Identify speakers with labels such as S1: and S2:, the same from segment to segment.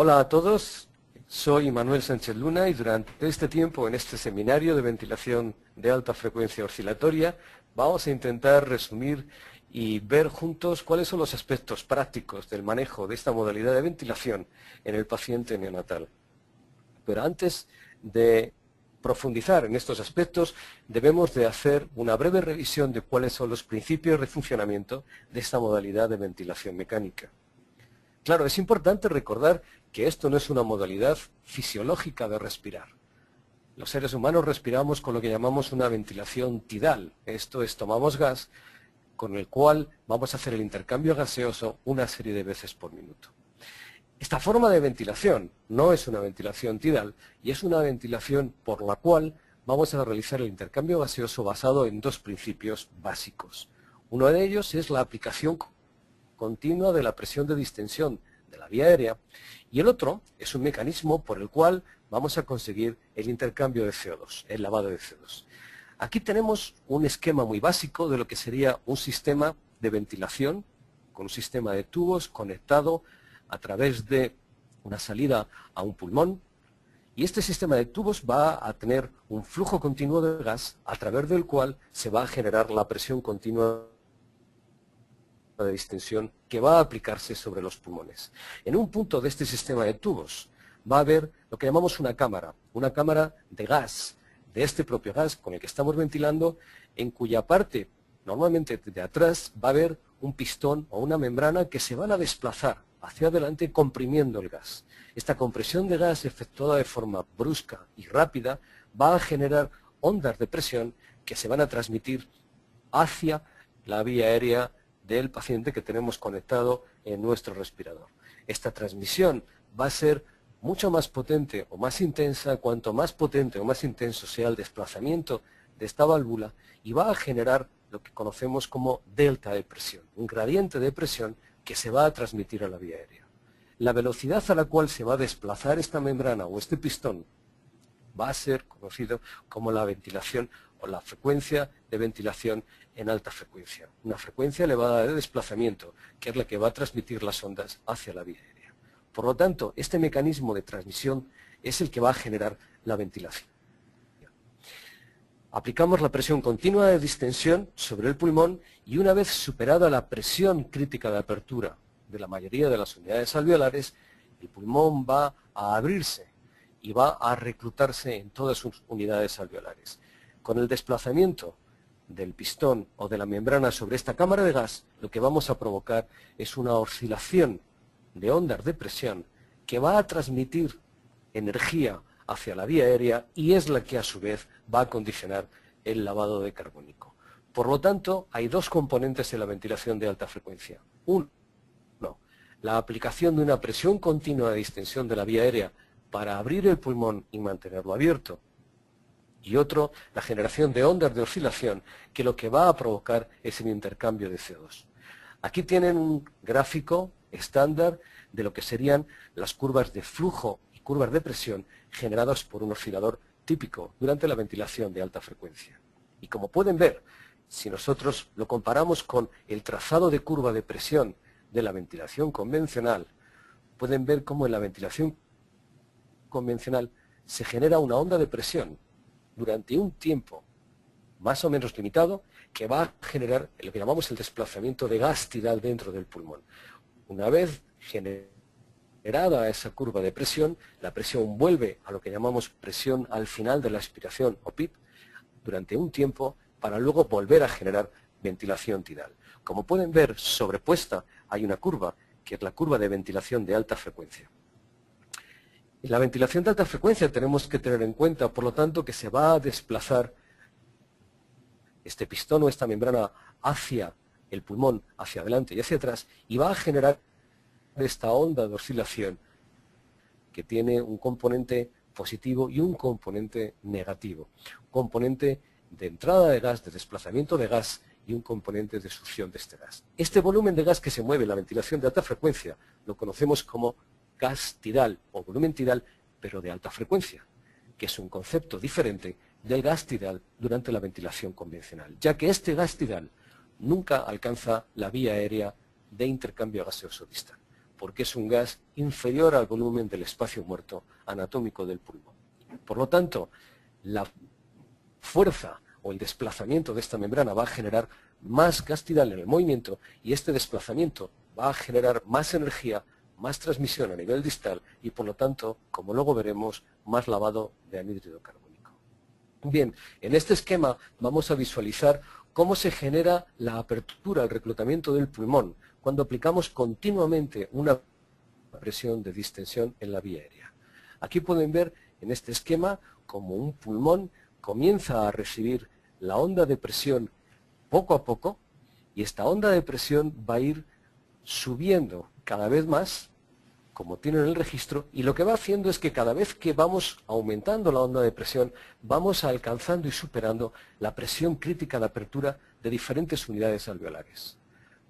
S1: Hola a todos, soy Manuel Sánchez Luna y durante este tiempo en este seminario de ventilación de alta frecuencia oscilatoria vamos a intentar resumir y ver juntos cuáles son los aspectos prácticos del manejo de esta modalidad de ventilación en el paciente neonatal. Pero antes de profundizar en estos aspectos, debemos de hacer una breve revisión de cuáles son los principios de funcionamiento de esta modalidad de ventilación mecánica. Claro, es importante recordar que esto no es una modalidad fisiológica de respirar. Los seres humanos respiramos con lo que llamamos una ventilación tidal. Esto es, tomamos gas con el cual vamos a hacer el intercambio gaseoso una serie de veces por minuto. Esta forma de ventilación no es una ventilación tidal y es una ventilación por la cual vamos a realizar el intercambio gaseoso basado en dos principios básicos. Uno de ellos es la aplicación continua de la presión de distensión de la vía aérea y el otro es un mecanismo por el cual vamos a conseguir el intercambio de CO2, el lavado de CO2. Aquí tenemos un esquema muy básico de lo que sería un sistema de ventilación con un sistema de tubos conectado a través de una salida a un pulmón, y este sistema de tubos va a tener un flujo continuo de gas a través del cual se va a generar la presión continua de distensión que va a aplicarse sobre los pulmones. En un punto de este sistema de tubos va a haber lo que llamamos una cámara de gas, de este propio gas con el que estamos ventilando, en cuya parte, normalmente de atrás, va a haber un pistón o una membrana que se van a desplazar hacia adelante comprimiendo el gas. Esta compresión de gas efectuada de forma brusca y rápida va a generar ondas de presión que se van a transmitir hacia la vía aérea del paciente que tenemos conectado en nuestro respirador. Esta transmisión va a ser mucho más potente o más intensa cuanto más potente o más intenso sea el desplazamiento de esta válvula, y va a generar lo que conocemos como delta de presión, un gradiente de presión que se va a transmitir a la vía aérea. La velocidad a la cual se va a desplazar esta membrana o este pistón va a ser conocido como la ventilación o la frecuencia de ventilación en alta frecuencia. Una frecuencia elevada de desplazamiento, que es la que va a transmitir las ondas hacia la vía aérea. Por lo tanto, este mecanismo de transmisión es el que va a generar la ventilación. Aplicamos la presión continua de distensión sobre el pulmón y una vez superada la presión crítica de apertura de la mayoría de las unidades alveolares, el pulmón va a abrirse y va a reclutarse en todas sus unidades alveolares. Con el desplazamiento del pistón o de la membrana sobre esta cámara de gas, lo que vamos a provocar es una oscilación de ondas de presión que va a transmitir energía hacia la vía aérea y es la que a su vez va a condicionar el lavado de carbónico. Por lo tanto, hay dos componentes en la ventilación de alta frecuencia. Uno, la aplicación de una presión continua de distensión de la vía aérea para abrir el pulmón y mantenerlo abierto. Y otro, la generación de ondas de oscilación, que lo que va a provocar es el intercambio de CO2. Aquí tienen un gráfico estándar de lo que serían las curvas de flujo y curvas de presión generadas por un oscilador típico durante la ventilación de alta frecuencia. Y como pueden ver, si nosotros lo comparamos con el trazado de curva de presión de la ventilación convencional, pueden ver cómo en la ventilación convencional se genera una onda de presión durante un tiempo más o menos limitado que va a generar lo que llamamos el desplazamiento de gas tidal dentro del pulmón. Una vez generada esa curva de presión, la presión vuelve a lo que llamamos presión al final de la expiración o PIP durante un tiempo para luego volver a generar ventilación tidal. Como pueden ver, sobrepuesta hay una curva que es la curva de ventilación de alta frecuencia. En la ventilación de alta frecuencia tenemos que tener en cuenta, por lo tanto, que se va a desplazar este pistón o esta membrana hacia el pulmón, hacia adelante y hacia atrás, y va a generar esta onda de oscilación que tiene un componente positivo y un componente negativo. Un componente de entrada de gas, de desplazamiento de gas, y un componente de succión de este gas. Este volumen de gas que se mueve en la ventilación de alta frecuencia lo conocemos como gas tidal o volumen tidal, pero de alta frecuencia, que es un concepto diferente del gas tidal durante la ventilación convencional, ya que este gas tidal nunca alcanza la vía aérea de intercambio gaseoso distal. porque es un gas inferior al volumen del espacio muerto anatómico del pulmón. Por lo tanto, la fuerza o el desplazamiento de esta membrana va a generar más gas tidal en el movimiento y este desplazamiento va a generar más energía, más transmisión a nivel distal y por lo tanto, como luego veremos, más lavado de anhídrido carbónico. Bien, en este esquema vamos a visualizar cómo se genera la apertura, el reclutamiento del pulmón cuando aplicamos continuamente una presión de distensión en la vía aérea. Aquí pueden ver en este esquema cómo un pulmón comienza a recibir la onda de presión poco a poco y esta onda de presión va a ir subiendo cada vez más, como tienen el registro, y lo que va haciendo es que cada vez que vamos aumentando la onda de presión, vamos alcanzando y superando la presión crítica de apertura de diferentes unidades alveolares.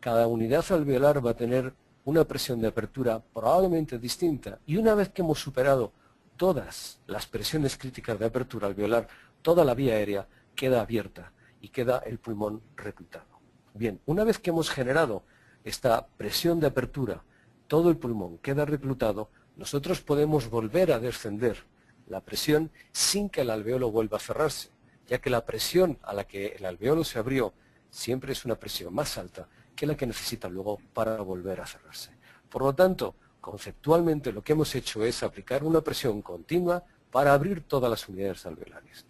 S1: Cada unidad alveolar va a tener una presión de apertura probablemente distinta, y una vez que hemos superado todas las presiones críticas de apertura alveolar, toda la vía aérea queda abierta y queda el pulmón reclutado. Bien, una vez que hemos generado esta presión de apertura, todo el pulmón queda reclutado, nosotros podemos volver a descender la presión sin que el alveolo vuelva a cerrarse, ya que la presión a la que el alveolo se abrió siempre es una presión más alta que la que necesita luego para volver a cerrarse. Por lo tanto, conceptualmente lo que hemos hecho es aplicar una presión continua para abrir todas las unidades alveolares.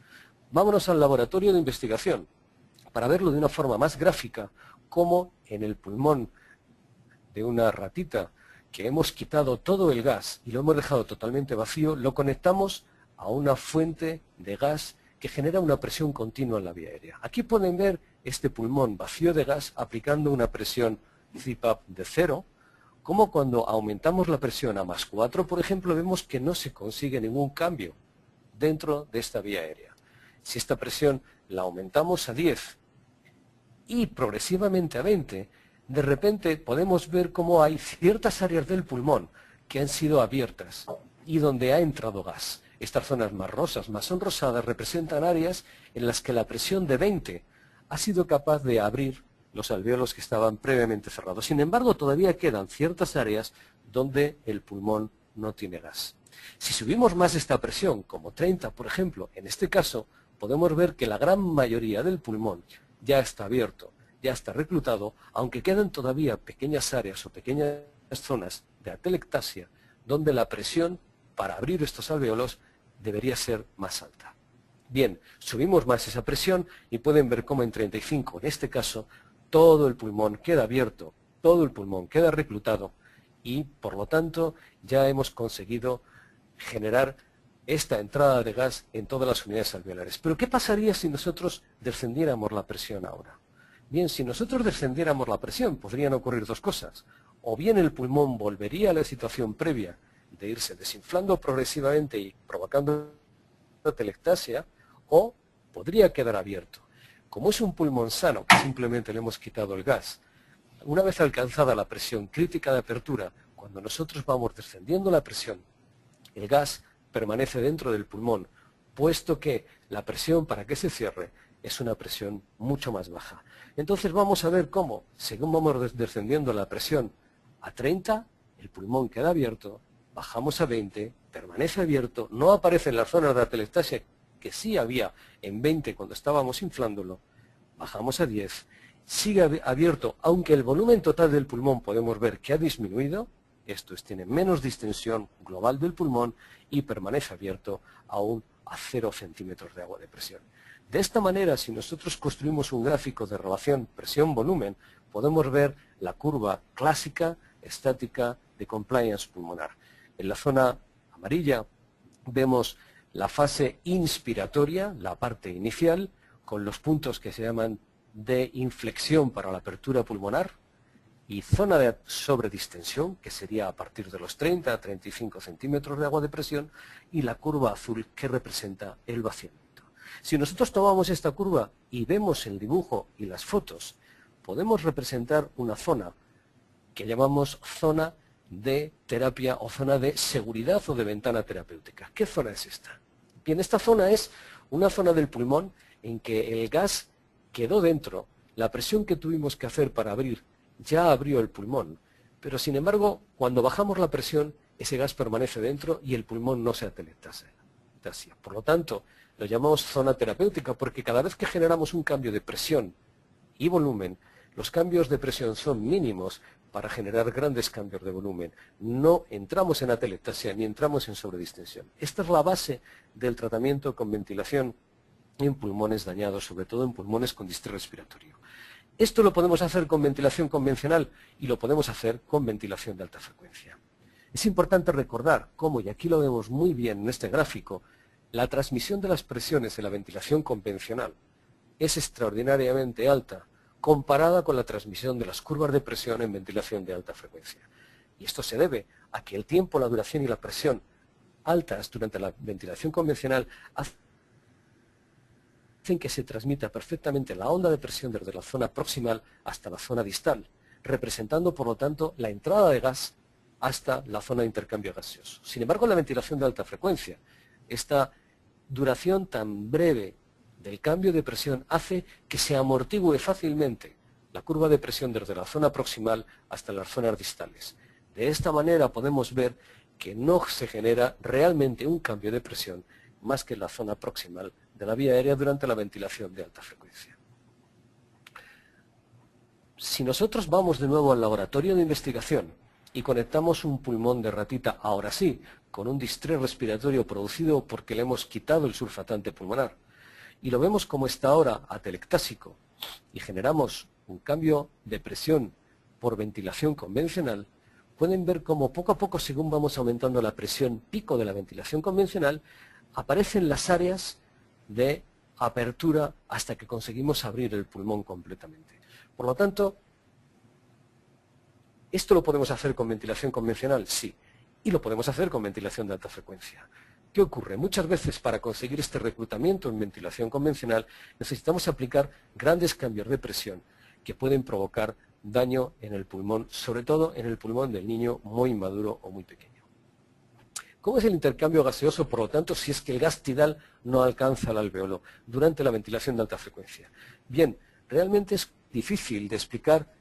S1: Vámonos al laboratorio de investigación para verlo de una forma más gráfica, como en el pulmón de una ratita que hemos quitado todo el gas y lo hemos dejado totalmente vacío, lo conectamos a una fuente de gas que genera una presión continua en la vía aérea. Aquí pueden ver este pulmón vacío de gas aplicando una presión CPAP de 0, como cuando aumentamos la presión a +4, por ejemplo, vemos que no se consigue ningún cambio dentro de esta vía aérea. Si esta presión la aumentamos a 10 y progresivamente a 20, de repente podemos ver cómo hay ciertas áreas del pulmón que han sido abiertas y donde ha entrado gas. Estas zonas más rosas, más sonrosadas, representan áreas en las que la presión de 20 ha sido capaz de abrir los alvéolos que estaban previamente cerrados. Sin embargo, todavía quedan ciertas áreas donde el pulmón no tiene gas. Si subimos más esta presión, como 30, por ejemplo, en este caso, podemos ver que la gran mayoría del pulmón ya está abierto, ya está reclutado, aunque quedan todavía pequeñas áreas o pequeñas zonas de atelectasia donde la presión para abrir estos alvéolos debería ser más alta. Bien, subimos más esa presión y pueden ver cómo en 35, en este caso, todo el pulmón queda abierto, todo el pulmón queda reclutado y, por lo tanto, ya hemos conseguido generar esta entrada de gas en todas las unidades alveolares. Pero ¿qué pasaría si nosotros descendiéramos la presión ahora? Bien, si nosotros descendiéramos la presión, podrían ocurrir dos cosas. O bien el pulmón volvería a la situación previa de irse desinflando progresivamente y provocando atelectasia, o podría quedar abierto. Como es un pulmón sano, que simplemente le hemos quitado el gas, una vez alcanzada la presión crítica de apertura, cuando nosotros vamos descendiendo la presión, el gas permanece dentro del pulmón, puesto que la presión para que se cierre es una presión mucho más baja. Entonces vamos a ver cómo, según vamos descendiendo la presión a 30, el pulmón queda abierto, bajamos a 20, permanece abierto, no aparece en las zonas de atelectasia que sí había en 20 cuando estábamos inflándolo, bajamos a 10, sigue abierto, aunque el volumen total del pulmón podemos ver que ha disminuido, esto es, tiene menos distensión global del pulmón y permanece abierto aún a 0 centímetros de agua de presión. De esta manera, si nosotros construimos un gráfico de relación presión-volumen, podemos ver la curva clásica, estática, de compliance pulmonar. En la zona amarilla vemos la fase inspiratoria, la parte inicial, con los puntos que se llaman de inflexión para la apertura pulmonar, y zona de sobredistensión, que sería a partir de los 30 a 35 centímetros de agua de presión, y la curva azul que representa el vaciamiento. Si nosotros tomamos esta curva y vemos el dibujo y las fotos, podemos representar una zona que llamamos zona de terapia o zona de seguridad o de ventana terapéutica. ¿Qué zona es esta? Bien, esta zona es una zona del pulmón en que el gas quedó dentro, la presión que tuvimos que hacer para abrir ya abrió el pulmón, Pero sin embargo, cuando bajamos la presión, ese gas permanece dentro y el pulmón no se atelectasia. Por lo tanto, lo llamamos zona terapéutica porque cada vez que generamos un cambio de presión y volumen, los cambios de presión son mínimos para generar grandes cambios de volumen. No entramos en atelectasia ni entramos en sobredistensión. Esta es la base del tratamiento con ventilación en pulmones dañados, sobre todo en pulmones con distrés respiratorio. Esto lo podemos hacer con ventilación convencional y lo podemos hacer con ventilación de alta frecuencia. Es importante recordar cómo, y aquí lo vemos muy bien en este gráfico, la transmisión de las presiones en la ventilación convencional es extraordinariamente alta comparada con la transmisión de las curvas de presión en ventilación de alta frecuencia. Y esto se debe a que el tiempo, la duración y la presión altas durante la ventilación convencional hacen que se transmita perfectamente la onda de presión desde la zona proximal hasta la zona distal, representando por lo tanto la entrada de gas hasta la zona de intercambio gaseoso. Sin embargo, en la ventilación de alta frecuencia, esta duración tan breve del cambio de presión hace que se amortigüe fácilmente la curva de presión desde la zona proximal hasta las zonas distales. De esta manera podemos ver que no se genera realmente un cambio de presión más que en la zona proximal de la vía aérea durante la ventilación de alta frecuencia. Si nosotros vamos de nuevo al laboratorio de investigación y conectamos un pulmón de ratita, ahora sí, con un distrés respiratorio producido porque le hemos quitado el surfactante pulmonar, y lo vemos como está ahora atelectásico, y generamos un cambio de presión por ventilación convencional, pueden ver cómo poco a poco, según vamos aumentando la presión pico de la ventilación convencional, aparecen las áreas de apertura hasta que conseguimos abrir el pulmón completamente. Por lo tanto, ¿esto lo podemos hacer con ventilación convencional? Sí. Y lo podemos hacer con ventilación de alta frecuencia. ¿Qué ocurre? Muchas veces para conseguir este reclutamiento en ventilación convencional necesitamos aplicar grandes cambios de presión que pueden provocar daño en el pulmón, sobre todo en el pulmón del niño muy inmaduro o muy pequeño. ¿Cómo es el intercambio gaseoso, por lo tanto, si es que el gas tidal no alcanza el alveolo durante la ventilación de alta frecuencia? Bien, realmente es difícil de explicar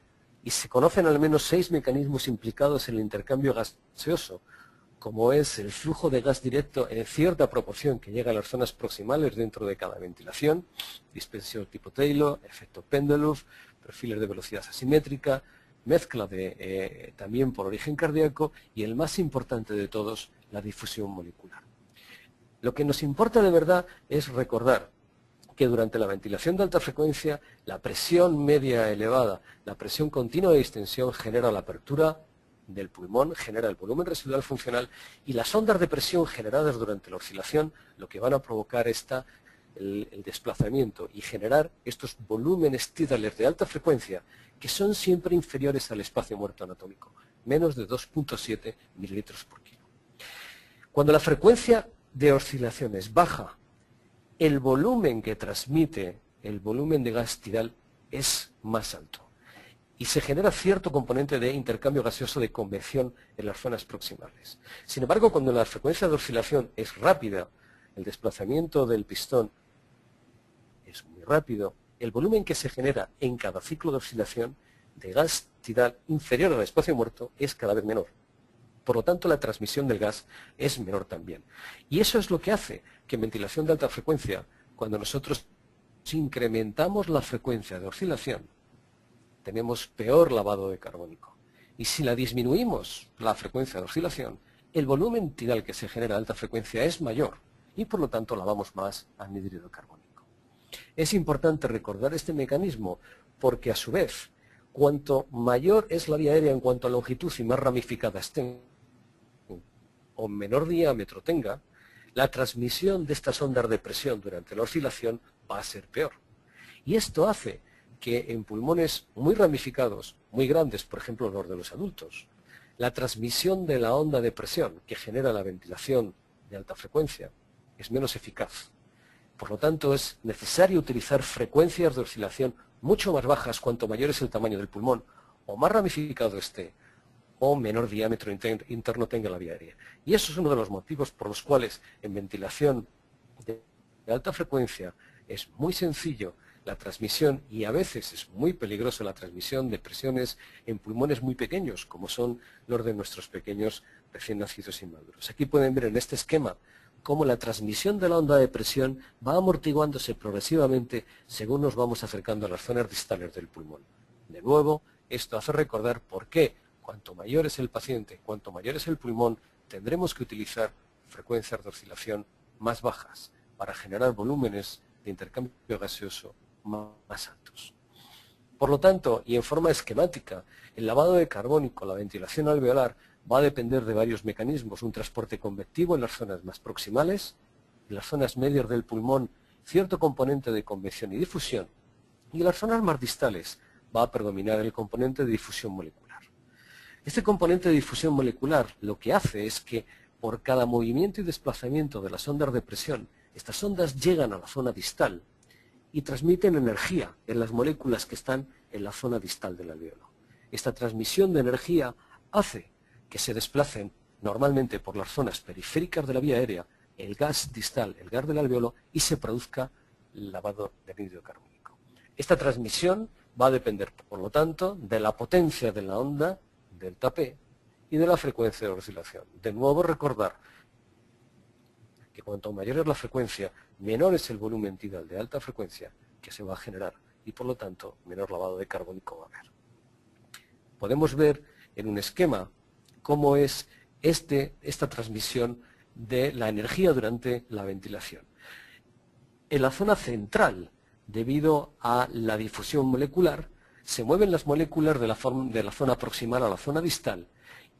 S1: y se conocen al menos 6 mecanismos implicados en el intercambio gaseoso, como es el flujo de gas directo en cierta proporción que llega a las zonas proximales dentro de cada ventilación, dispersión tipo Taylor, efecto Pendeluf, perfiles de velocidad asimétrica, mezcla también por origen cardíaco y el más importante de todos, la difusión molecular. Lo que nos importa de verdad es recordar que durante la ventilación de alta frecuencia la presión media elevada, la presión continua de distensión genera la apertura del pulmón, genera el volumen residual funcional y las ondas de presión generadas durante la oscilación lo que van a provocar el desplazamiento y generar estos volúmenes tidales de alta frecuencia que son siempre inferiores al espacio muerto anatómico, menos de 2.7 mililitros por kilo. Cuando la frecuencia de oscilaciones baja, el volumen que transmite el volumen de gas tidal es más alto y se genera cierto componente de intercambio gaseoso de convección en las zonas proximales. Sin embargo, cuando la frecuencia de oscilación es rápida, el desplazamiento del pistón es muy rápido, el volumen que se genera en cada ciclo de oscilación de gas tidal inferior al espacio muerto es cada vez menor. Por lo tanto, la transmisión del gas es menor también. Y eso es lo que hace que en ventilación de alta frecuencia, cuando nosotros incrementamos la frecuencia de oscilación, tenemos peor lavado de carbónico. Y si la disminuimos, la frecuencia de oscilación, el volumen tidal que se genera a alta frecuencia es mayor y por lo tanto lavamos más anhídrido carbónico. Es importante recordar este mecanismo porque a su vez, cuanto mayor es la vía aérea en cuanto a longitud y más ramificada esté o menor diámetro tenga, la transmisión de estas ondas de presión durante la oscilación va a ser peor. Y esto hace que en pulmones muy ramificados, muy grandes, por ejemplo los de los adultos, la transmisión de la onda de presión que genera la ventilación de alta frecuencia es menos eficaz. Por lo tanto, es necesario utilizar frecuencias de oscilación mucho más bajas cuanto mayor es el tamaño del pulmón, o más ramificado esté, o menor diámetro interno tenga la vía aérea. Y eso es uno de los motivos por los cuales en ventilación de alta frecuencia es muy sencillo la transmisión, y a veces es muy peligroso la transmisión de presiones en pulmones muy pequeños, como son los de nuestros pequeños recién nacidos inmaduros. Aquí pueden ver en este esquema cómo la transmisión de la onda de presión va amortiguándose progresivamente según nos vamos acercando a las zonas distales del pulmón. De nuevo, esto hace recordar por qué, cuanto mayor es el paciente, cuanto mayor es el pulmón, tendremos que utilizar frecuencias de oscilación más bajas para generar volúmenes de intercambio gaseoso más altos. Por lo tanto, y en forma esquemática, el lavado de carbónico, la ventilación alveolar, va a depender de varios mecanismos: un transporte convectivo en las zonas más proximales, en las zonas medias del pulmón, cierto componente de convección y difusión, y en las zonas más distales va a predominar el componente de difusión molecular. Este componente de difusión molecular lo que hace es que por cada movimiento y desplazamiento de las ondas de presión, estas ondas llegan a la zona distal y transmiten energía en las moléculas que están en la zona distal del alveolo. Esta transmisión de energía hace que se desplacen normalmente por las zonas periféricas de la vía aérea el gas distal, el gas del alveolo, y se produzca el lavado de anhídrido carbónico. Esta transmisión va a depender, por lo tanto, de la potencia de la onda delta P y de la frecuencia de oscilación. De nuevo, recordar que cuanto mayor es la frecuencia, menor es el volumen tidal de alta frecuencia que se va a generar y, por lo tanto, menor lavado de carbónico va a haber. Podemos ver en un esquema cómo es esta transmisión de la energía durante la ventilación. En la zona central, debido a la difusión molecular, se mueven las moléculas de la zona proximal a la zona distal,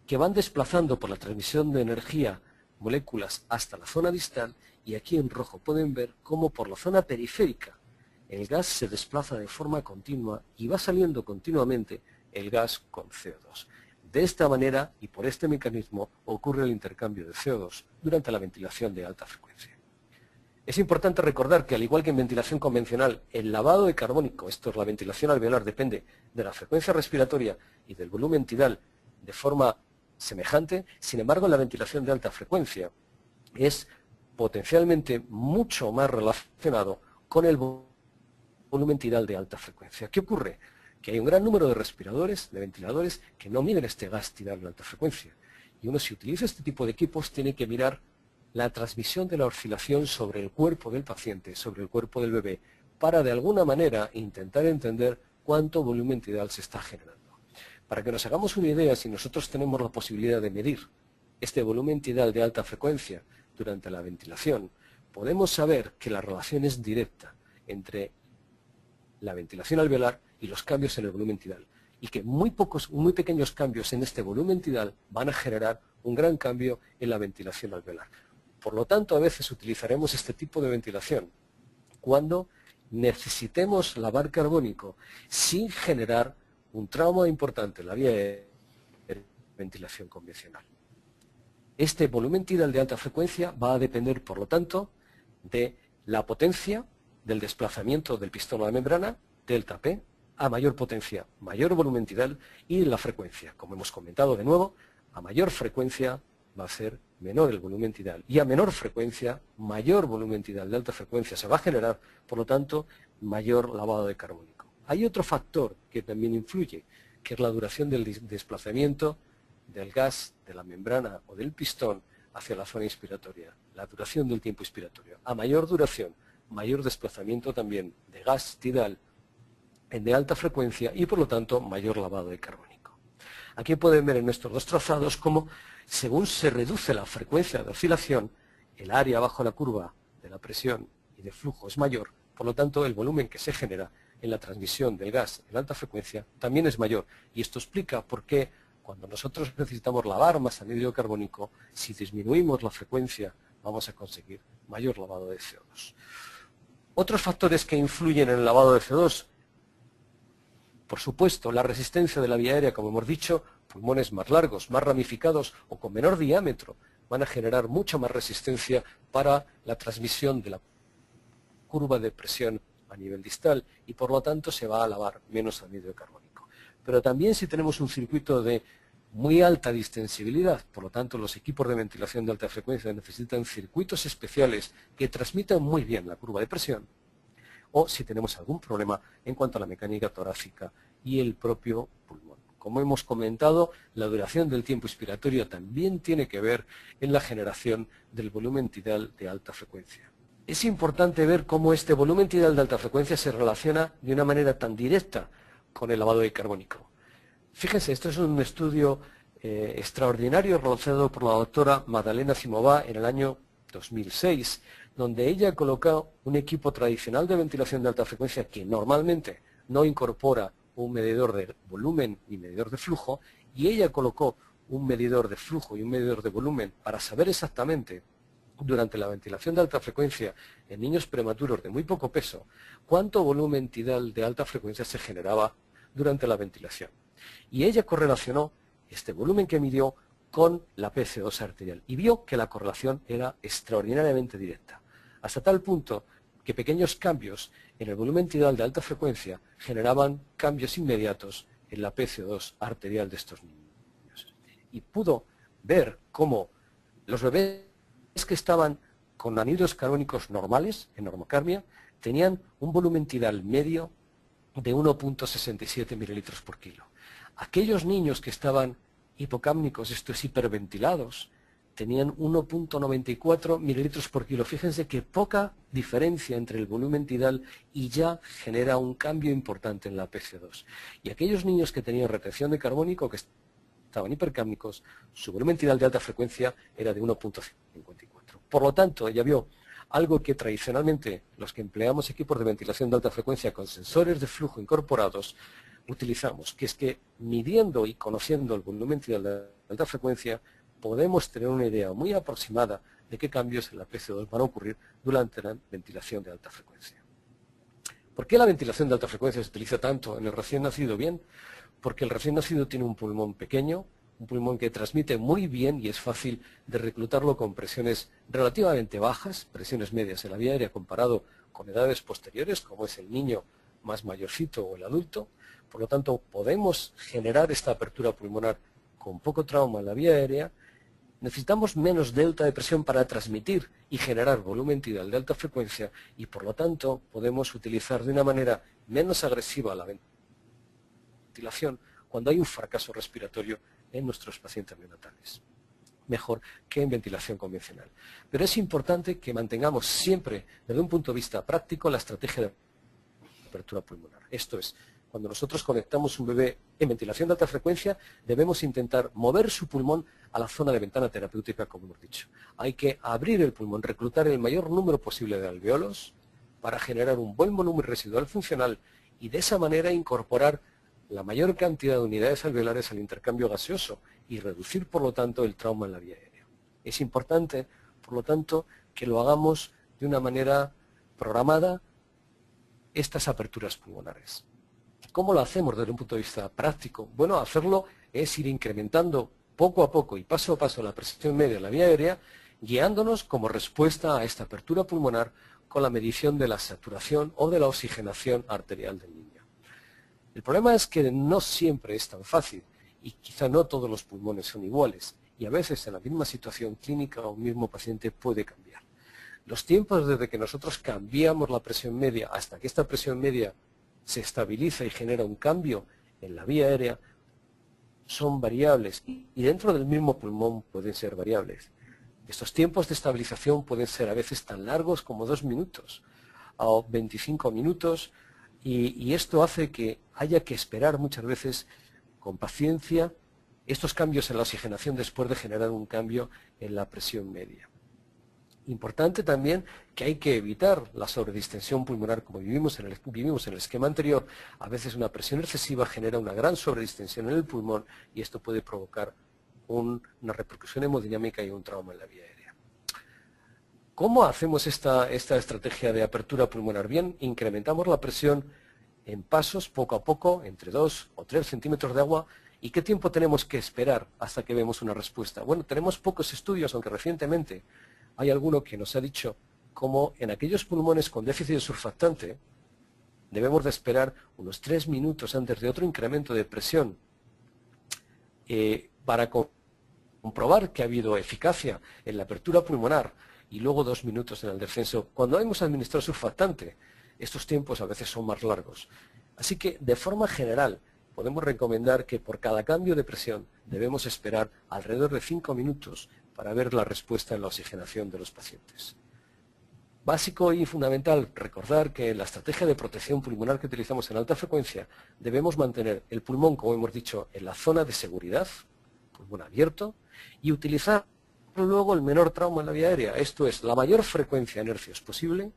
S1: que van desplazando por la transmisión de energía moléculas hasta la zona distal, y aquí en rojo pueden ver cómo por la zona periférica el gas se desplaza de forma continua y va saliendo continuamente el gas con CO2. De esta manera y por este mecanismo ocurre el intercambio de CO2 durante la ventilación de alta frecuencia. Es importante recordar que, al igual que en ventilación convencional, el lavado de carbónico, esto es la ventilación alveolar, depende de la frecuencia respiratoria y del volumen tidal de forma semejante. Sin embargo, en la ventilación de alta frecuencia es potencialmente mucho más relacionado con el volumen tidal de alta frecuencia. ¿Qué ocurre? Que hay un gran número de respiradores, de ventiladores, que no miden este gas tidal de alta frecuencia. Y uno, si utiliza este tipo de equipos, tiene que mirar la transmisión de la oscilación sobre el cuerpo del paciente, sobre el cuerpo del bebé, para de alguna manera intentar entender cuánto volumen tidal se está generando. Para que nos hagamos una idea, si nosotros tenemos la posibilidad de medir este volumen tidal de alta frecuencia durante la ventilación, podemos saber que la relación es directa entre la ventilación alveolar y los cambios en el volumen tidal, y que muy pequeños cambios en este volumen tidal van a generar un gran cambio en la ventilación alveolar. Por lo tanto, a veces utilizaremos este tipo de ventilación cuando necesitemos lavar carbónico sin generar un trauma importante en la vía de ventilación convencional. Este volumen tidal de alta frecuencia va a depender, por lo tanto, de la potencia del desplazamiento del pistón a la membrana, delta P. A mayor potencia, mayor volumen tidal, y la frecuencia. Como hemos comentado de nuevo, a mayor frecuencia va a ser menor el volumen tidal, y a menor frecuencia, mayor volumen tidal de alta frecuencia se va a generar, por lo tanto, mayor lavado de carbónico. Hay otro factor que también influye, que es la duración del desplazamiento del gas de la membrana o del pistón hacia la zona inspiratoria, la duración del tiempo inspiratorio. A mayor duración, mayor desplazamiento también de gas tidal de alta frecuencia y, por lo tanto, mayor lavado de carbónico. Aquí pueden ver en estos dos trazados cómo, según se reduce la frecuencia de oscilación, el área bajo la curva de la presión y de flujo es mayor, por lo tanto, el volumen que se genera en la transmisión del gas en alta frecuencia también es mayor. Y esto explica por qué, cuando nosotros necesitamos lavar más anhídrido carbónico, si disminuimos la frecuencia, vamos a conseguir mayor lavado de CO2. Otros factores que influyen en el lavado de CO2, por supuesto, la resistencia de la vía aérea, como hemos dicho, pulmones más largos, más ramificados o con menor diámetro van a generar mucha más resistencia para la transmisión de la curva de presión a nivel distal, y por lo tanto se va a lavar menos anhídrido carbónico. Pero también, si tenemos un circuito de muy alta distensibilidad, por lo tanto los equipos de ventilación de alta frecuencia necesitan circuitos especiales que transmitan muy bien la curva de presión, o si tenemos algún problema en cuanto a la mecánica torácica y el propio pulmón. Como hemos comentado, la duración del tiempo inspiratorio también tiene que ver en la generación del volumen tidal de alta frecuencia. Es importante ver cómo este volumen tidal de alta frecuencia se relaciona de una manera tan directa con el lavado de carbónico. Fíjense, esto es un estudio extraordinario realizado por la doctora Magdalena Zimová en el año 2006, donde ella colocó un equipo tradicional de ventilación de alta frecuencia que normalmente no incorpora un medidor de volumen y medidor de flujo, y ella colocó un medidor de flujo y un medidor de volumen para saber exactamente durante la ventilación de alta frecuencia en niños prematuros de muy poco peso cuánto volumen tidal de alta frecuencia se generaba durante la ventilación. Y ella correlacionó este volumen que midió con la PC2 arterial y vio que la correlación era extraordinariamente directa, hasta tal punto que pequeños cambios en el volumen tidal de alta frecuencia generaban cambios inmediatos en la PC2 arterial de estos niños. Y pudo ver cómo los bebés que estaban con anhídridos carbónicos normales, en normocarmia, tenían un volumen tidal medio de 1,67 mililitros por kilo. Aquellos niños que estaban hipocámnicos, esto es hiperventilados, tenían 1,94 mililitros por kilo. Fíjense que poca diferencia entre el volumen tidal y ya genera un cambio importante en la PC2. Y aquellos niños que tenían retención de carbónico, que estaban hipercámnicos, su volumen tidal de alta frecuencia era de 1,54. Por lo tanto, ella vio algo que tradicionalmente los que empleamos equipos de ventilación de alta frecuencia con sensores de flujo incorporados utilizamos, que es que midiendo y conociendo el volumen tidal de alta frecuencia podemos tener una idea muy aproximada de qué cambios en la PC2 van a ocurrir durante la ventilación de alta frecuencia. ¿Por qué la ventilación de alta frecuencia se utiliza tanto en el recién nacido? Bien, porque el recién nacido tiene un pulmón pequeño, un pulmón que transmite muy bien y es fácil de reclutarlo con presiones relativamente bajas, presiones medias en la vía aérea comparado con edades posteriores, como es el niño más mayorcito o el adulto. Por lo tanto, podemos generar esta apertura pulmonar con poco trauma en la vía aérea. Necesitamos menos delta de presión para transmitir y generar volumen tidal de alta frecuencia y, por lo tanto, podemos utilizar de una manera menos agresiva la ventilación cuando hay un fracaso respiratorio en nuestros pacientes neonatales, mejor que en ventilación convencional. Pero es importante que mantengamos siempre, desde un punto de vista práctico, la estrategia de apertura pulmonar. Esto es, cuando nosotros conectamos un bebé en ventilación de alta frecuencia, debemos intentar mover su pulmón a la zona de ventana terapéutica, como hemos dicho. Hay que abrir el pulmón, reclutar el mayor número posible de alveolos para generar un buen volumen residual funcional y de esa manera incorporar la mayor cantidad de unidades alveolares al intercambio gaseoso y reducir, por lo tanto, el trauma en la vía aérea. Es importante, por lo tanto, que lo hagamos de una manera programada estas aperturas pulmonares. ¿Cómo lo hacemos desde un punto de vista práctico? Bueno, hacerlo es ir incrementando poco a poco y paso a paso la presión media de la vía aérea, guiándonos como respuesta a esta apertura pulmonar con la medición de la saturación o de la oxigenación arterial del niño. El problema es que no siempre es tan fácil y quizá no todos los pulmones son iguales y a veces en la misma situación clínica un mismo paciente puede cambiar. Los tiempos desde que nosotros cambiamos la presión media hasta que esta presión media se estabiliza y genera un cambio en la vía aérea son variables y dentro del mismo pulmón pueden ser variables. Estos tiempos de estabilización pueden ser a veces tan largos como 2 minutos o 25 minutos y esto hace que haya que esperar muchas veces con paciencia estos cambios en la oxigenación después de generar un cambio en la presión media. Importante también que hay que evitar la sobredistensión pulmonar, como vivimos en el esquema anterior. A veces una presión excesiva genera una gran sobredistensión en el pulmón y esto puede provocar una repercusión hemodinámica y un trauma en la vía aérea. ¿Cómo hacemos esta estrategia de apertura pulmonar? Bien, incrementamos la presión en pasos, poco a poco, entre 2 o 3 centímetros de agua. ¿Y qué tiempo tenemos que esperar hasta que vemos una respuesta? Bueno, tenemos pocos estudios, aunque recientemente hay alguno que nos ha dicho cómo en aquellos pulmones con déficit de surfactante debemos de esperar unos 3 minutos antes de otro incremento de presión para comprobar que ha habido eficacia en la apertura pulmonar y luego 2 minutos en el descenso. Cuando hemos administrado surfactante, estos tiempos a veces son más largos. Así que, de forma general, podemos recomendar que por cada cambio de presión debemos esperar alrededor de 5 minutos para ver la respuesta en la oxigenación de los pacientes. Básico y fundamental recordar que en la estrategia de protección pulmonar que utilizamos en alta frecuencia debemos mantener el pulmón, como hemos dicho, en la zona de seguridad, pulmón abierto, y utilizar luego el menor trauma en la vía aérea, esto es, la mayor frecuencia en hercios posible,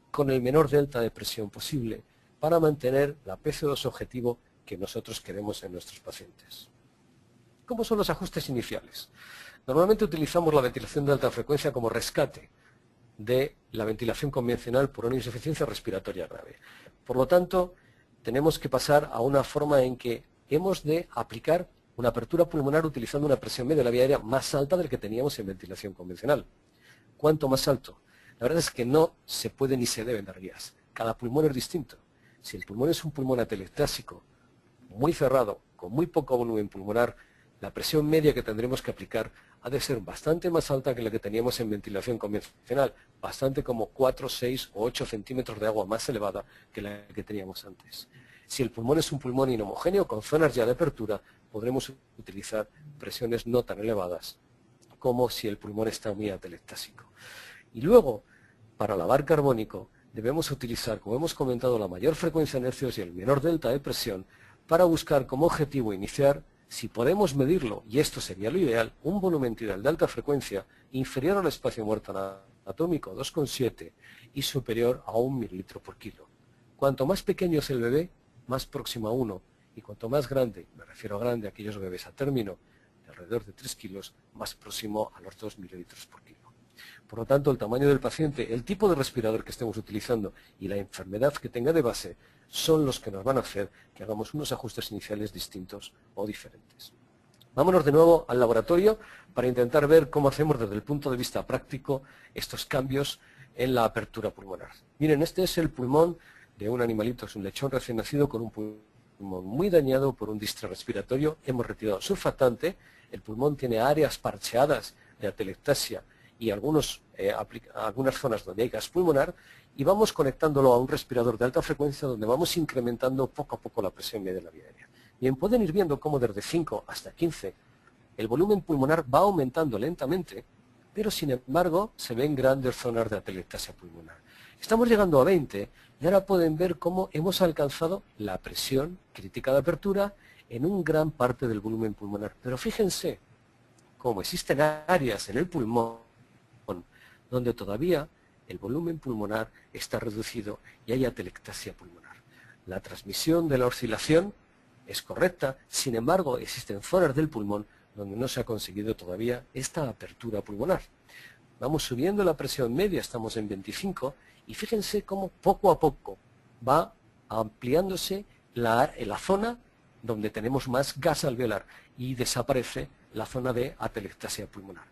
S1: con el menor delta de presión posible, para mantener la PC2 objetivo que nosotros queremos en nuestros pacientes. ¿Cómo son los ajustes iniciales? Normalmente utilizamos la ventilación de alta frecuencia como rescate de la ventilación convencional por una insuficiencia respiratoria grave. Por lo tanto, tenemos que pasar a una forma en que hemos de aplicar una apertura pulmonar utilizando una presión media de la vía aérea más alta del que teníamos en ventilación convencional. ¿Cuánto más alto? La verdad es que no se puede ni se deben dar guías. Cada pulmón es distinto. Si el pulmón es un pulmón atelectásico, muy cerrado, con muy poco volumen pulmonar, la presión media que tendremos que aplicar ha de ser bastante más alta que la que teníamos en ventilación convencional, bastante como 4, 6 o 8 centímetros de agua más elevada que la que teníamos antes. Si el pulmón es un pulmón inhomogéneo con zonas ya de apertura, podremos utilizar presiones no tan elevadas como si el pulmón está muy atelectásico. Y luego, para lavar carbónico, debemos utilizar, como hemos comentado, la mayor frecuencia en hercios y el menor delta de presión para buscar como objetivo iniciar, si podemos medirlo, y esto sería lo ideal, un volumen tidal de alta frecuencia inferior al espacio muerto anatómico 2,7 y superior a 1 mililitro por kilo. Cuanto más pequeño es el bebé, más próximo a 1, y cuanto más grande, me refiero a grande, aquellos bebés a término, de alrededor de 3 kilos, más próximo a los 2 mililitros por kilo. Por lo tanto, el tamaño del paciente, el tipo de respirador que estemos utilizando y la enfermedad que tenga de base son los que nos van a hacer que hagamos unos ajustes iniciales distintos o diferentes. Vámonos de nuevo al laboratorio para intentar ver cómo hacemos desde el punto de vista práctico estos cambios en la apertura pulmonar. Miren, este es el pulmón de un animalito, es un lechón recién nacido con un pulmón muy dañado por un distrés respiratorio. Hemos retirado surfactante, el pulmón tiene áreas parcheadas de atelectasia y algunas zonas donde hay gas pulmonar, y vamos conectándolo a un respirador de alta frecuencia donde vamos incrementando poco a poco la presión media de la vía aérea. Bien, pueden ir viendo cómo desde 5 hasta 15 el volumen pulmonar va aumentando lentamente, pero sin embargo se ven grandes zonas de atelectasia pulmonar. Estamos llegando a 20 y ahora pueden ver cómo hemos alcanzado la presión crítica de apertura en una gran parte del volumen pulmonar. Pero fíjense cómo existen áreas en el pulmón donde todavía el volumen pulmonar está reducido y hay atelectasia pulmonar. La transmisión de la oscilación es correcta, sin embargo existen zonas del pulmón donde no se ha conseguido todavía esta apertura pulmonar. Vamos subiendo la presión media, estamos en 25, y fíjense cómo poco a poco va ampliándose la zona donde tenemos más gas alveolar y desaparece la zona de atelectasia pulmonar.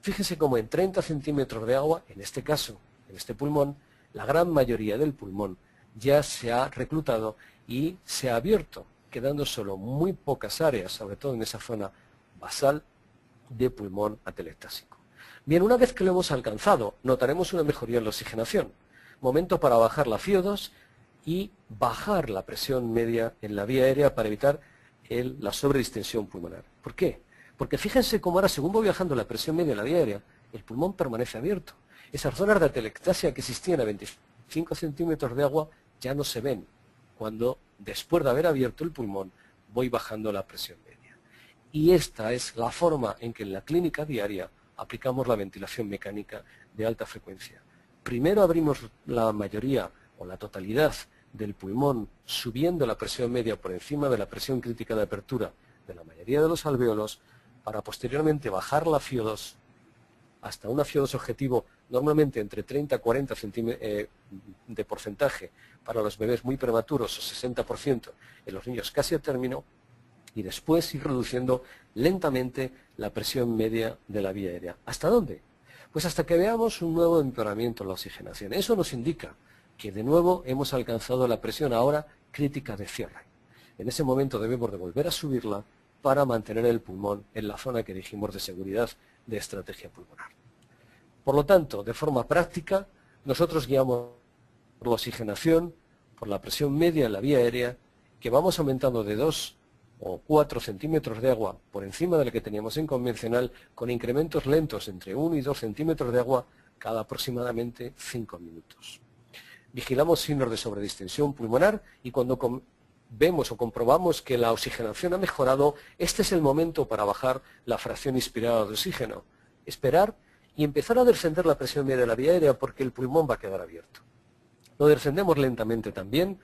S1: Fíjense cómo en 30 centímetros de agua, en este caso, en este pulmón, la gran mayoría del pulmón ya se ha reclutado y se ha abierto, quedando solo muy pocas áreas, sobre todo en esa zona basal de pulmón atelectásico. Bien, una vez que lo hemos alcanzado, notaremos una mejoría en la oxigenación. Momento para bajar la FiO2 y bajar la presión media en la vía aérea para evitar la sobredistensión pulmonar. ¿Por qué? Porque fíjense cómo ahora, según va viajando la presión media en la vía aérea, el pulmón permanece abierto. Esas zonas de atelectasia que existían a 25 centímetros de agua ya no se ven cuando, después de haber abierto el pulmón, voy bajando la presión media. Y esta es la forma en que en la clínica diaria aplicamos la ventilación mecánica de alta frecuencia. Primero abrimos la mayoría o la totalidad del pulmón subiendo la presión media por encima de la presión crítica de apertura de la mayoría de los alvéolos, para posteriormente bajar la FiO2 hasta una FiO2 objetivo normalmente entre 30 y 40 de porcentaje para los bebés muy prematuros o 60% en los niños casi a término, y después ir reduciendo lentamente la presión media de la vía aérea. ¿Hasta dónde? Pues hasta que veamos un nuevo empeoramiento en la oxigenación. Eso nos indica que de nuevo hemos alcanzado la presión ahora crítica de cierre. En ese momento debemos de volver a subirla para mantener el pulmón en la zona que dijimos de seguridad de estrategia pulmonar. Por lo tanto, de forma práctica, nosotros guiamos por la oxigenación, por la presión media en la vía aérea, que vamos aumentando de 2 o 4 centímetros de agua por encima de la que teníamos en convencional, con incrementos lentos entre 1 y 2 centímetros de agua cada aproximadamente 5 minutos. Vigilamos signos de sobredistensión pulmonar y cuando vemos o comprobamos que la oxigenación ha mejorado, este es el momento para bajar la fracción inspirada de oxígeno, esperar y empezar a descender la presión media de la vía aérea porque el pulmón va a quedar abierto. Lo descendemos lentamente también,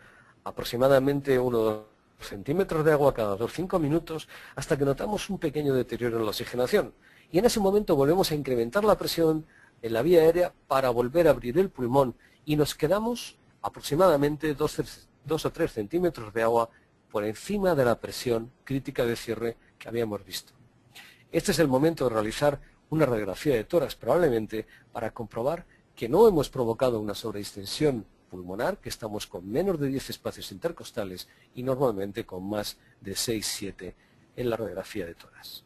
S1: aproximadamente 1 o 2 centímetros de agua cada 2-5 minutos, hasta que notamos un pequeño deterioro en la oxigenación. Y en ese momento volvemos a incrementar la presión en la vía aérea para volver a abrir el pulmón y nos quedamos aproximadamente 2 o 3 centímetros de agua por encima de la presión crítica de cierre que habíamos visto. Este es el momento de realizar una radiografía de tórax probablemente para comprobar que no hemos provocado una sobredistensión pulmonar, que estamos con menos de 10 espacios intercostales y normalmente con más de 6-7 en la radiografía de tórax.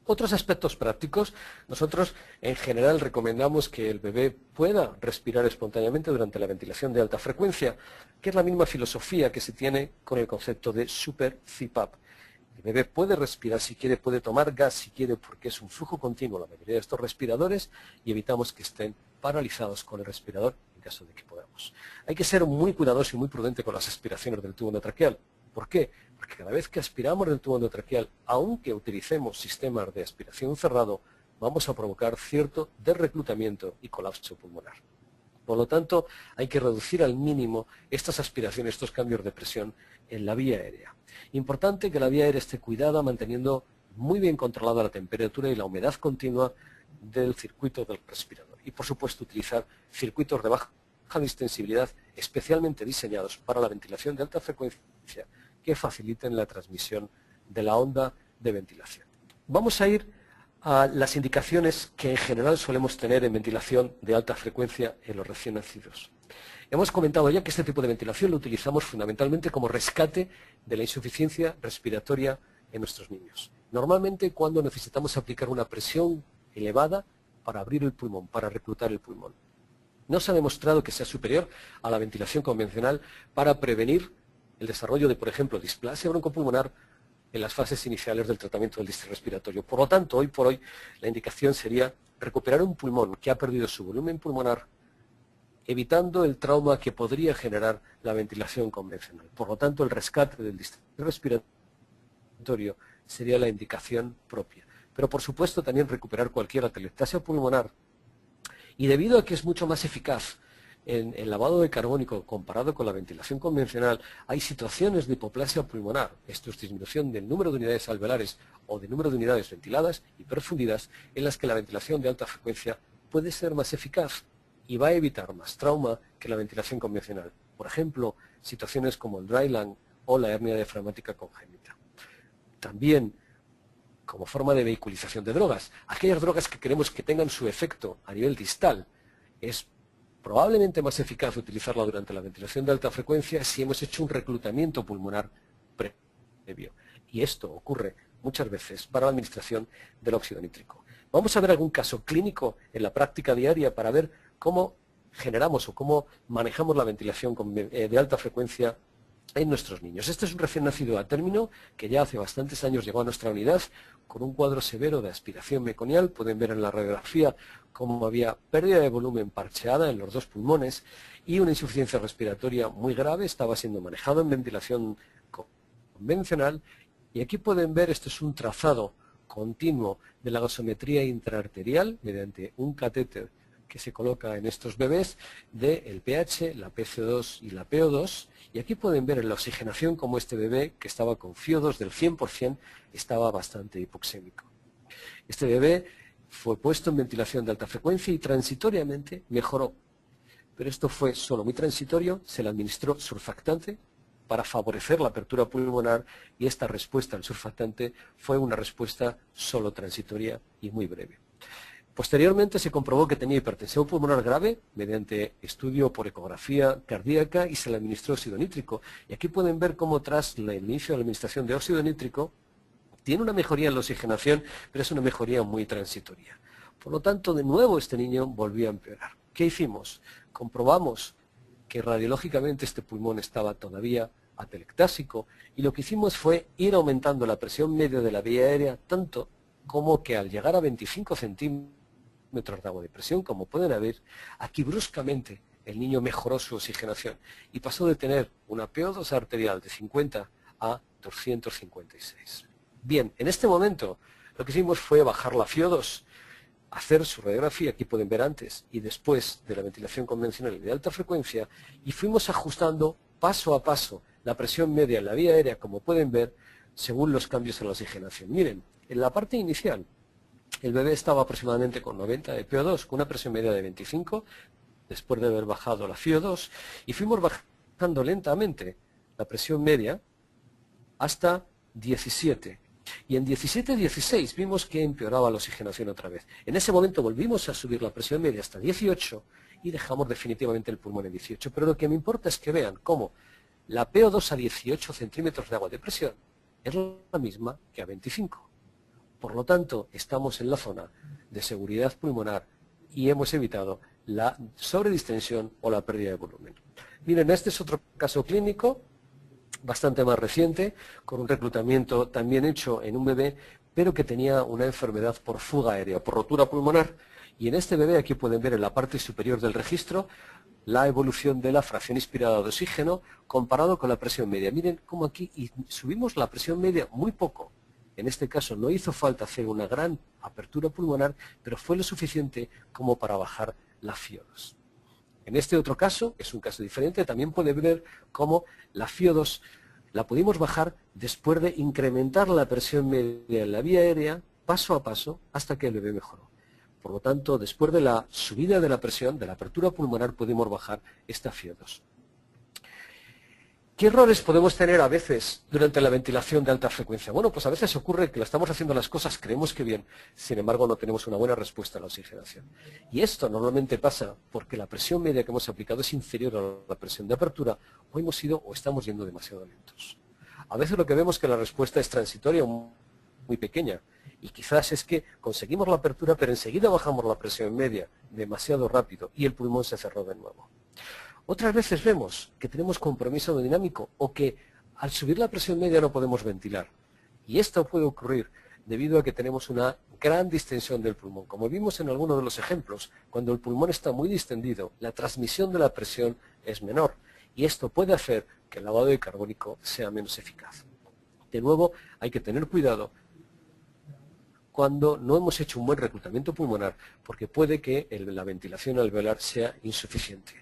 S1: Otros aspectos prácticos, nosotros en general recomendamos que el bebé pueda respirar espontáneamente durante la ventilación de alta frecuencia, que es la misma filosofía que se tiene con el concepto de super CPAP. El bebé puede respirar si quiere, puede tomar gas si quiere, porque es un flujo continuo la mayoría de estos respiradores y evitamos que estén paralizados con el respirador en caso de que podamos. Hay que ser muy cuidadoso y muy prudente con las aspiraciones del tubo endotraqueal. ¿Por qué? Porque cada vez que aspiramos del tubo endotraqueal, aunque utilicemos sistemas de aspiración cerrado, vamos a provocar cierto desreclutamiento y colapso pulmonar. Por lo tanto, hay que reducir al mínimo estas aspiraciones, estos cambios de presión en la vía aérea. Importante que la vía aérea esté cuidada, manteniendo muy bien controlada la temperatura y la humedad continua del circuito del respirador. Y por supuesto utilizar circuitos de baja distensibilidad especialmente diseñados para la ventilación de alta frecuencia que faciliten la transmisión de la onda de ventilación. Vamos a ir a las indicaciones que en general solemos tener en ventilación de alta frecuencia en los recién nacidos. Hemos comentado ya que este tipo de ventilación lo utilizamos fundamentalmente como rescate de la insuficiencia respiratoria en nuestros niños. Normalmente cuando necesitamos aplicar una presión elevada para abrir el pulmón, para reclutar el pulmón. No se ha demostrado que sea superior a la ventilación convencional para prevenir el desarrollo de, por ejemplo, displasia broncopulmonar en las fases iniciales del tratamiento del distrés respiratorio. Por lo tanto, hoy por hoy, la indicación sería recuperar un pulmón que ha perdido su volumen pulmonar, evitando el trauma que podría generar la ventilación convencional. Por lo tanto, el rescate del distrés respiratorio sería la indicación propia. Pero, por supuesto, también recuperar cualquier atelectasia pulmonar. Y debido a que es mucho más eficaz en el lavado de carbónico comparado con la ventilación convencional, hay situaciones de hipoplasia pulmonar, esto es disminución del número de unidades alveolares o del número de unidades ventiladas y perfundidas, en las que la ventilación de alta frecuencia puede ser más eficaz y va a evitar más trauma que la ventilación convencional. Por ejemplo, situaciones como el dry lung o la hernia diafragmática congénita. También, como forma de vehiculización de drogas, aquellas drogas que queremos que tengan su efecto a nivel distal, es probablemente más eficaz utilizarla durante la ventilación de alta frecuencia si hemos hecho un reclutamiento pulmonar previo. Y esto ocurre muchas veces para la administración del óxido nítrico. Vamos a ver algún caso clínico en la práctica diaria para ver cómo generamos o cómo manejamos la ventilación de alta frecuencia en nuestros niños. Este es un recién nacido a término que ya hace bastantes años llegó a nuestra unidad con un cuadro severo de aspiración meconial. Pueden ver en la radiografía cómo había pérdida de volumen parcheada en los dos pulmones y una insuficiencia respiratoria muy grave. Estaba siendo manejado en ventilación convencional y aquí pueden ver, esto es un trazado continuo de la gasometría intraarterial mediante un catéter que se coloca en estos bebés del pH, la PCO2 y la PO2, y aquí pueden ver en la oxigenación como este bebé, que estaba con FiO2 del 100%, estaba bastante hipoxémico. Este bebé fue puesto en ventilación de alta frecuencia y transitoriamente mejoró, pero esto fue solo muy transitorio, se le administró surfactante para favorecer la apertura pulmonar y esta respuesta al surfactante fue una respuesta solo transitoria y muy breve. Posteriormente se comprobó que tenía hipertensión pulmonar grave mediante estudio por ecografía cardíaca y se le administró óxido nítrico. Y aquí pueden ver cómo tras el inicio de la administración de óxido nítrico tiene una mejoría en la oxigenación, pero es una mejoría muy transitoria. Por lo tanto, de nuevo este niño volvió a empeorar. ¿Qué hicimos? Comprobamos que radiológicamente este pulmón estaba todavía atelectásico, y lo que hicimos fue ir aumentando la presión media de la vía aérea tanto como que al llegar a 25 centímetros de agua de presión, como pueden ver, aquí bruscamente el niño mejoró su oxigenación y pasó de tener una PO2 arterial de 50 a 256. Bien, en este momento lo que hicimos fue bajar la FiO2, hacer su radiografía, aquí pueden ver antes y después de la ventilación convencional de alta frecuencia, y fuimos ajustando paso a paso la presión media en la vía aérea, como pueden ver, según los cambios en la oxigenación. Miren, en la parte inicial, el bebé estaba aproximadamente con 90 de PO2, con una presión media de 25, después de haber bajado la FiO2, y fuimos bajando lentamente la presión media hasta 17. Y en 17-16 vimos que empeoraba la oxigenación otra vez. En ese momento volvimos a subir la presión media hasta 18 y dejamos definitivamente el pulmón en 18. Pero lo que me importa es que vean cómo la PO2 a 18 centímetros de agua de presión es la misma que a 25. Por lo tanto, estamos en la zona de seguridad pulmonar y hemos evitado la sobredistensión o la pérdida de volumen. Miren, este es otro caso clínico bastante más reciente, con un reclutamiento también hecho en un bebé, pero que tenía una enfermedad por fuga aérea, por rotura pulmonar. Y en este bebé, aquí pueden ver en la parte superior del registro, la evolución de la fracción inspirada de oxígeno comparado con la presión media. Miren cómo aquí subimos la presión media muy poco. En este caso no hizo falta hacer una gran apertura pulmonar, pero fue lo suficiente como para bajar la FiO2. En este otro caso, es un caso diferente, también puede ver cómo la FiO2 la pudimos bajar después de incrementar la presión media en la vía aérea paso a paso hasta que el bebé mejoró. Por lo tanto, después de la subida de la presión, de la apertura pulmonar, pudimos bajar esta FiO2. ¿Qué errores podemos tener a veces durante la ventilación de alta frecuencia? Bueno, pues a veces ocurre que estamos haciendo las cosas, creemos que bien, sin embargo no tenemos una buena respuesta a la oxigenación. Y esto normalmente pasa porque la presión media que hemos aplicado es inferior a la presión de apertura, o hemos ido o estamos yendo demasiado lentos. A veces lo que vemos es que la respuesta es transitoria o muy pequeña, y quizás es que conseguimos la apertura, pero enseguida bajamos la presión media demasiado rápido y el pulmón se cerró de nuevo. Otras veces vemos que tenemos compromiso hemodinámico o que al subir la presión media no podemos ventilar. Y esto puede ocurrir debido a que tenemos una gran distensión del pulmón. Como vimos en algunos de los ejemplos, cuando el pulmón está muy distendido, la transmisión de la presión es menor. Y esto puede hacer que el lavado de carbónico sea menos eficaz. De nuevo, hay que tener cuidado cuando no hemos hecho un buen reclutamiento pulmonar, porque puede que la ventilación alveolar sea insuficiente.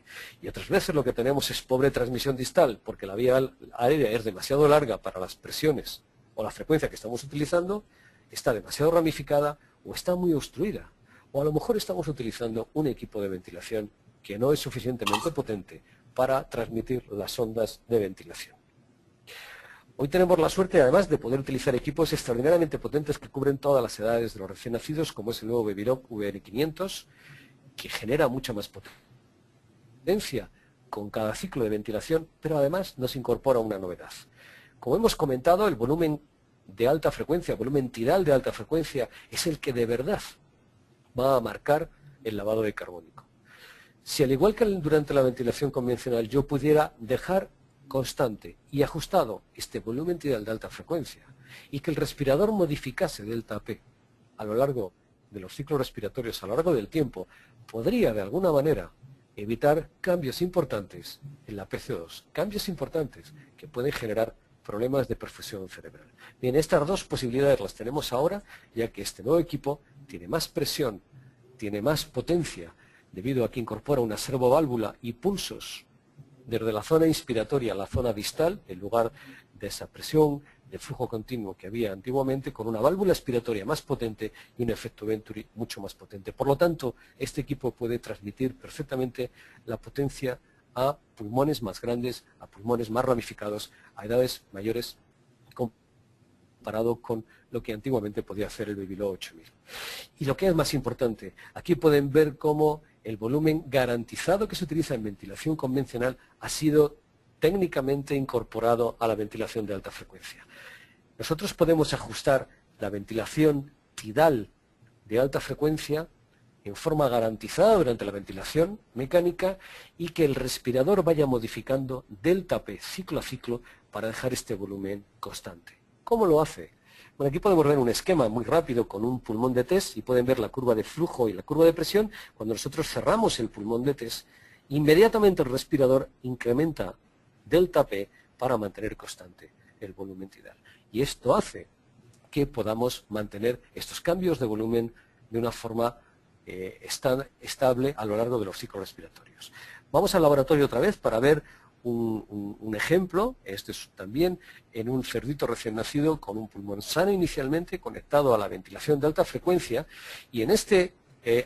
S1: Y otras veces lo que tenemos es pobre transmisión distal, porque la vía aérea es demasiado larga para las presiones o la frecuencia que estamos utilizando, está demasiado ramificada o está muy obstruida. O a lo mejor estamos utilizando un equipo de ventilación que no es suficientemente potente para transmitir las ondas de ventilación. Hoy tenemos la suerte, además, de poder utilizar equipos extraordinariamente potentes que cubren todas las edades de los recién nacidos, como es el nuevo Babylog VN500, que genera mucha más potencia con cada ciclo de ventilación, pero además nos incorpora una novedad. Como hemos comentado, el volumen de alta frecuencia, el volumen tidal de alta frecuencia, es el que de verdad va a marcar el lavado de carbónico. Si al igual que durante la ventilación convencional yo pudiera dejar constante y ajustado este volumen tidal de alta frecuencia y que el respirador modificase delta P a lo largo de los ciclos respiratorios a lo largo del tiempo, podría de alguna manera evitar cambios importantes en la PCO2, cambios importantes que pueden generar problemas de perfusión cerebral. Bien, estas dos posibilidades las tenemos ahora, ya que este nuevo equipo tiene más presión, tiene más potencia, debido a que incorpora una servoválvula y pulsos desde la zona inspiratoria a la zona distal, en lugar de esa presión de flujo continuo que había antiguamente, con una válvula expiratoria más potente y un efecto Venturi mucho más potente. Por lo tanto, este equipo puede transmitir perfectamente la potencia a pulmones más grandes, a pulmones más ramificados, a edades mayores, comparado con lo que antiguamente podía hacer el Babylog 8000. Y lo que es más importante, aquí pueden ver cómo el volumen garantizado que se utiliza en ventilación convencional ha sido técnicamente incorporado a la ventilación de alta frecuencia. Nosotros podemos ajustar la ventilación tidal de alta frecuencia en forma garantizada durante la ventilación mecánica y que el respirador vaya modificando delta P ciclo a ciclo para dejar este volumen constante. ¿Cómo lo hace? Bueno, aquí podemos ver un esquema muy rápido con un pulmón de test y pueden ver la curva de flujo y la curva de presión. Cuando nosotros cerramos el pulmón de test, inmediatamente el respirador incrementa delta P para mantener constante el volumen tidal. Y esto hace que podamos mantener estos cambios de volumen de una forma estable a lo largo de los ciclos respiratorios. Vamos al laboratorio otra vez para ver un ejemplo. Este es también en un cerdito recién nacido con un pulmón sano inicialmente conectado a la ventilación de alta frecuencia, y en este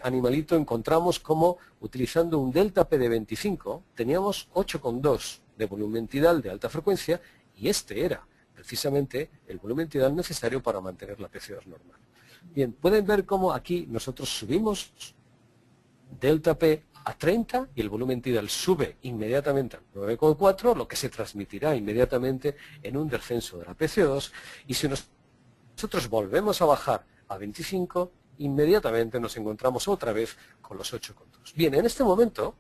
S1: animalito encontramos cómo, utilizando un delta P de 25, teníamos 8,2 de volumen tidal de alta frecuencia, y este era precisamente el volumen tidal necesario para mantener la PC2 normal. Bien, pueden ver cómo aquí nosotros subimos delta P a 30 y el volumen tidal sube inmediatamente a 9,4, lo que se transmitirá inmediatamente en un descenso de la PC2, y si nosotros volvemos a bajar a 25, inmediatamente nos encontramos otra vez con los 8,2. Bien, en este momento,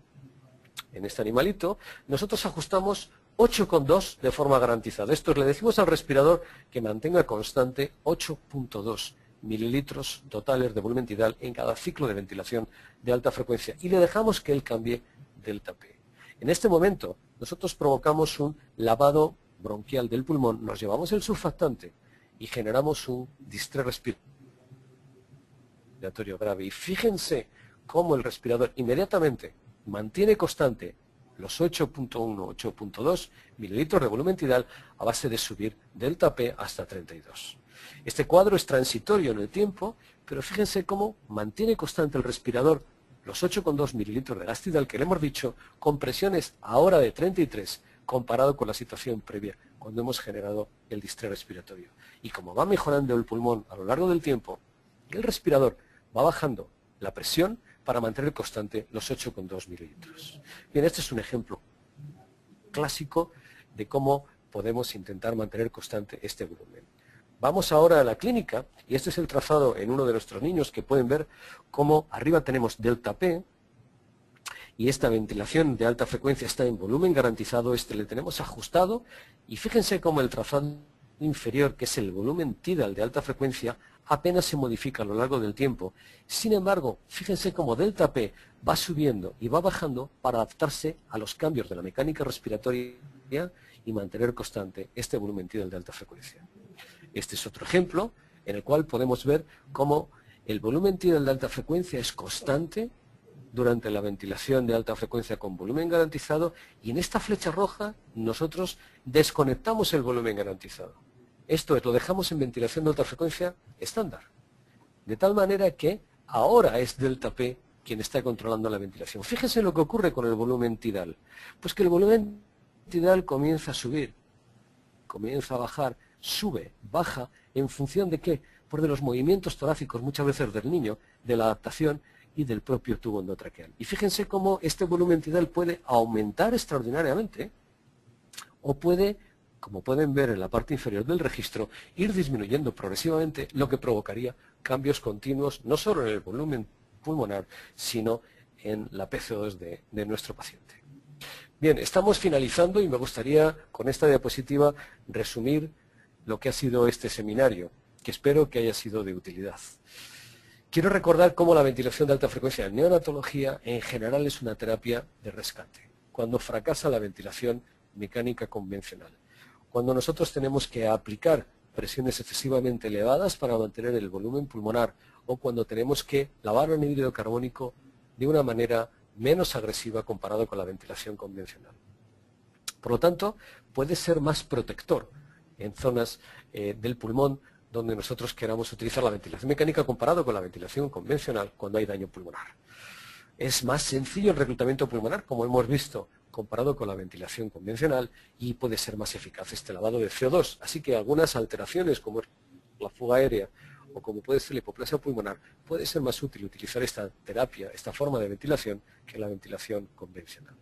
S1: en este animalito, nosotros ajustamos 8,2 de forma garantizada. Esto es, le decimos al respirador que mantenga constante 8,2 mililitros totales de volumen tidal en cada ciclo de ventilación de alta frecuencia, y le dejamos que él cambie delta P. En este momento nosotros provocamos un lavado bronquial del pulmón, nos llevamos el surfactante y generamos un distrés respiratorio grave, y fíjense cómo el respirador inmediatamente mantiene constante los 8,1, 8,2 mililitros de volumen tidal a base de subir delta P hasta 32. Este cuadro es transitorio en el tiempo, pero fíjense cómo mantiene constante el respirador los 8,2 mililitros de gas tidal que le hemos dicho, con presiones ahora de 33, comparado con la situación previa, cuando hemos generado el distrés respiratorio. Y como va mejorando el pulmón a lo largo del tiempo, el respirador va bajando la presión para mantener constante los 8,2 mililitros. Bien, este es un ejemplo clásico de cómo podemos intentar mantener constante este volumen. Vamos ahora a la clínica, y este es el trazado en uno de nuestros niños, que pueden ver cómo arriba tenemos delta P, y esta ventilación de alta frecuencia está en volumen garantizado, este le tenemos ajustado, y fíjense cómo el trazado inferior, que es el volumen tidal de alta frecuencia, apenas se modifica a lo largo del tiempo. Sin embargo, fíjense cómo delta P va subiendo y va bajando para adaptarse a los cambios de la mecánica respiratoria y mantener constante este volumen tidal de alta frecuencia. Este es otro ejemplo en el cual podemos ver cómo el volumen tidal de alta frecuencia es constante durante la ventilación de alta frecuencia con volumen garantizado, y en esta flecha roja nosotros desconectamos el volumen garantizado. Esto es, lo dejamos en ventilación de alta frecuencia estándar, de tal manera que ahora es delta P quien está controlando la ventilación. Fíjense lo que ocurre con el volumen tidal. Pues que el volumen tidal comienza a subir, comienza a bajar, sube, baja, ¿en función de qué? Pues de los movimientos torácicos, muchas veces del niño, de la adaptación y del propio tubo endotraqueal. Y fíjense cómo este volumen tidal puede aumentar extraordinariamente o puede, como pueden ver en la parte inferior del registro, ir disminuyendo progresivamente, lo que provocaría cambios continuos, no solo en el volumen pulmonar, sino en la PC2 de nuestro paciente. Bien, estamos finalizando y me gustaría con esta diapositiva resumir lo que ha sido este seminario, que espero que haya sido de utilidad. Quiero recordar cómo la ventilación de alta frecuencia en neonatología en general es una terapia de rescate, cuando fracasa la ventilación mecánica convencional, cuando nosotros tenemos que aplicar presiones excesivamente elevadas para mantener el volumen pulmonar, o cuando tenemos que lavar anhídrido carbónico de una manera menos agresiva comparado con la ventilación convencional. Por lo tanto, puede ser más protector en zonas del pulmón donde nosotros queramos utilizar la ventilación mecánica comparado con la ventilación convencional cuando hay daño pulmonar. Es más sencillo el reclutamiento pulmonar, como hemos visto, comparado con la ventilación convencional, y puede ser más eficaz este lavado de CO2. Así que algunas alteraciones, como la fuga aérea o como puede ser la hipoplasia pulmonar, puede ser más útil utilizar esta terapia, esta forma de ventilación, que la ventilación convencional.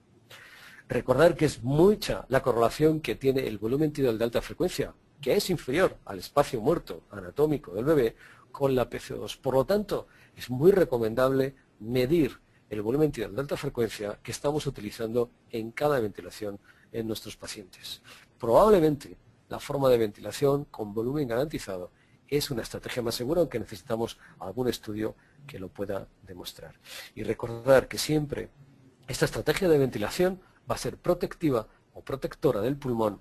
S1: Recordar que es mucha la correlación que tiene el volumen tidal de alta frecuencia, que es inferior al espacio muerto anatómico del bebé, con la PCO2. Por lo tanto, es muy recomendable medir el volumen tidal de alta frecuencia que estamos utilizando en cada ventilación en nuestros pacientes. Probablemente la forma de ventilación con volumen garantizado es una estrategia más segura, aunque necesitamos algún estudio que lo pueda demostrar. Y recordar que siempre esta estrategia de ventilación va a ser protectiva o protectora del pulmón